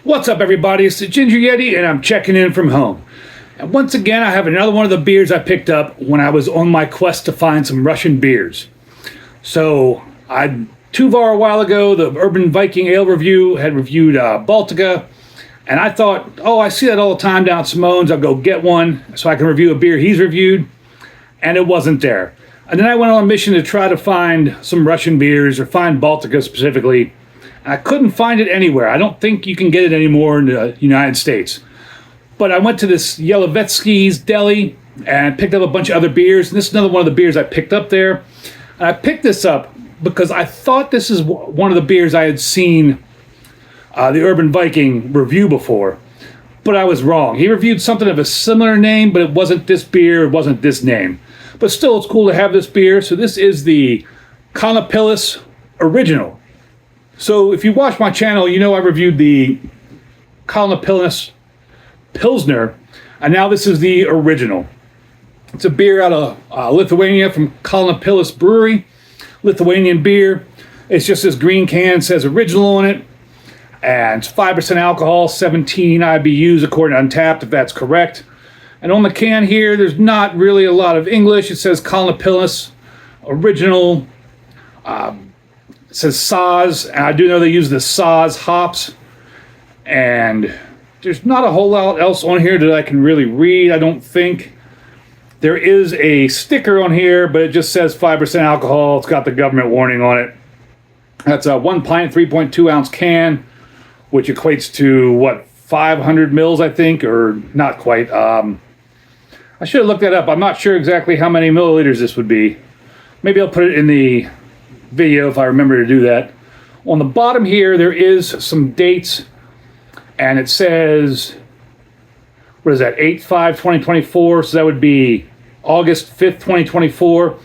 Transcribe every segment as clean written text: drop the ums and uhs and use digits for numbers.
What's up, everybody? It's the Ginger Yeti, and I'm checking in from home. And once again, I have another one of the beers I picked up when I was on my quest to find some Russian beers. So, Tuvar a while ago, the Urban Viking Ale Review had reviewed Baltika, and I thought, oh, I see that all the time down at Simone's, I'll go get one so I can review a beer he's reviewed, and it wasn't there. And then I went on a mission to try to find some Russian beers, or find Baltika specifically. I couldn't find it anywhere. I don't think you can get it anymore in the United States. But I went to this Yeleseyevsky Deli and picked up a bunch of other beers. And this is another one of the beers I picked up there. And I picked this up because I thought this is one of the beers I had seen the Urban Viking review before. But I was wrong. He reviewed something of a similar name, but it wasn't this beer, it wasn't this name. But still, it's cool to have this beer. So this is the Kalnapilis Original. So if you watch my channel, you know I reviewed the Kalnapilis Pilsner, and now this is the original. It's a beer out of Lithuania from Kalnapilis Brewery, Lithuanian beer. It's just this green can, says original on it, and it's 5% alcohol, 17 IBUs according to Untappd, if that's correct. And on the can here, there's not really a lot of English. It says Kalnapilis Original. It says Saz, and I do know they use the Saz hops, and there's not a whole lot else on here that I can really read, I don't think. There is a sticker on here, but it just says 5% alcohol. It's got the government warning on it. That's a 1 pint, 3.2 ounce can, which equates to, what, 500 mils, I think, or not quite. I should have looked that up. I'm not sure exactly how many milliliters this would be. Maybe I'll put it in the video if I remember to do that. On the bottom here, there is some dates, and it says, what is that, 8/5/2024, so that would be August 5th, 2024,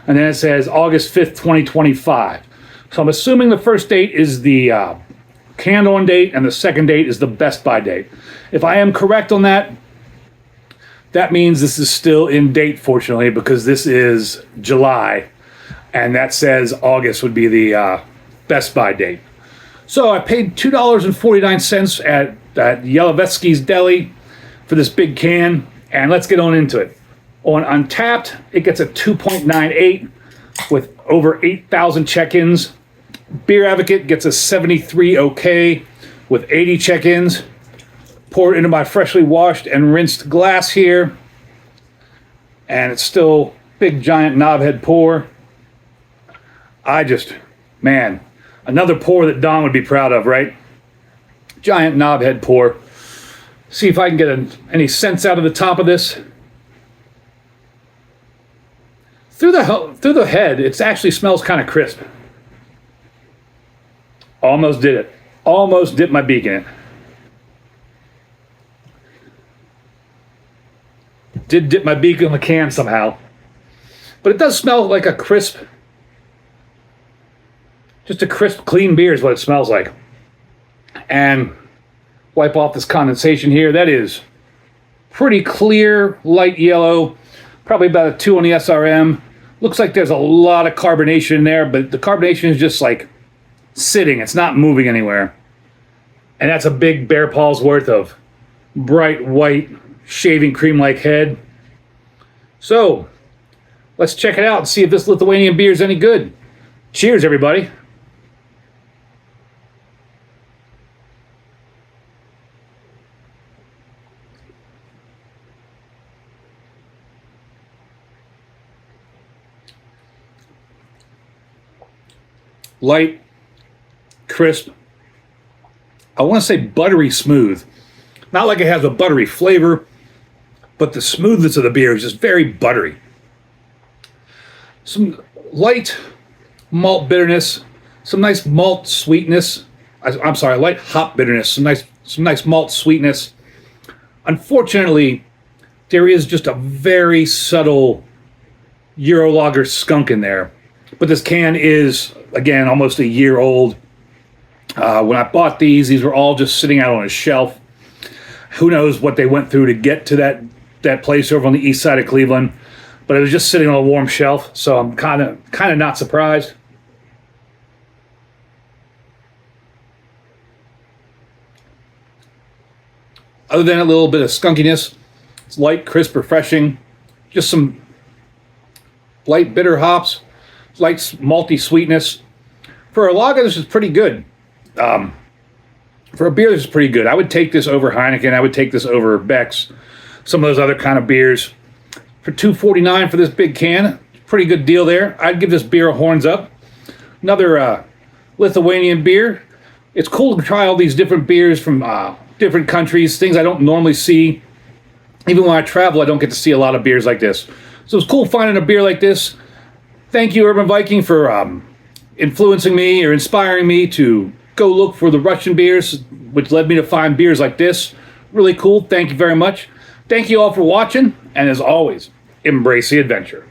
and then it says August 5th, 2025. So I'm assuming the first date is the canned on date, and the second date is the best by date. If I am correct on that, that means this is still in date, fortunately, because this is July, and that says August would be the best by date. So I paid $2.49 at Yeleseyevsky Deli for this big can, and let's get on into it. On Untappd, it gets a 2.98 with over 8,000 check-ins. Beer Advocate gets a 73 OK with 80 check-ins. Pour it into my freshly washed and rinsed glass here, and it's still big giant knobhead pour. Man, another pour that Don would be proud of, right? Giant knobhead pour. See if I can get any sense out of the top of this. Through the head, it actually smells kind of crisp. Almost did it. Almost dipped my beak in it. Did dip my beak in the can somehow. But it does smell like a crisp, just a crisp, clean beer is what it smells like. And wipe off this condensation here. That is pretty clear, light yellow, probably about a 2 on the SRM. Looks like there's a lot of carbonation in there, but the carbonation is just like sitting. It's not moving anywhere. And that's a big bear paw's worth of bright white shaving cream-like head. So, let's check it out and see if this Lithuanian beer is any good. Cheers, everybody. Light, crisp. I want to say buttery smooth. Not like it has a buttery flavor, but the smoothness of the beer is just very buttery. Some light malt bitterness, some nice malt sweetness. I'm sorry, light hop bitterness, some nice malt sweetness. Unfortunately, there is just a very subtle Eurolager skunk in there. But this can is, again, almost a year old. When I bought these were all just sitting out on a shelf. Who knows what they went through to get to that place over on the east side of Cleveland. But it was just sitting on a warm shelf, so I'm kind of not surprised. Other than a little bit of skunkiness, it's light, crisp, refreshing. Just some light bitter hops, light malty sweetness. For a lager, this is pretty good. For a beer, this is pretty good. I would take this over Heineken. I would take this over Beck's. Some of those other kind of beers. For $2.49 for this big can, pretty good deal there. I'd give this beer a horns up. Another Lithuanian beer. It's cool to try all these different beers from different countries, things I don't normally see. Even when I travel, I don't get to see a lot of beers like this. So it's cool finding a beer like this. Thank you, Urban Viking, for influencing me or inspiring me to go look for the Russian beers, which led me to find beers like this. Really cool. Thank you very much. Thank you all for watching, and as always, embrace the adventure.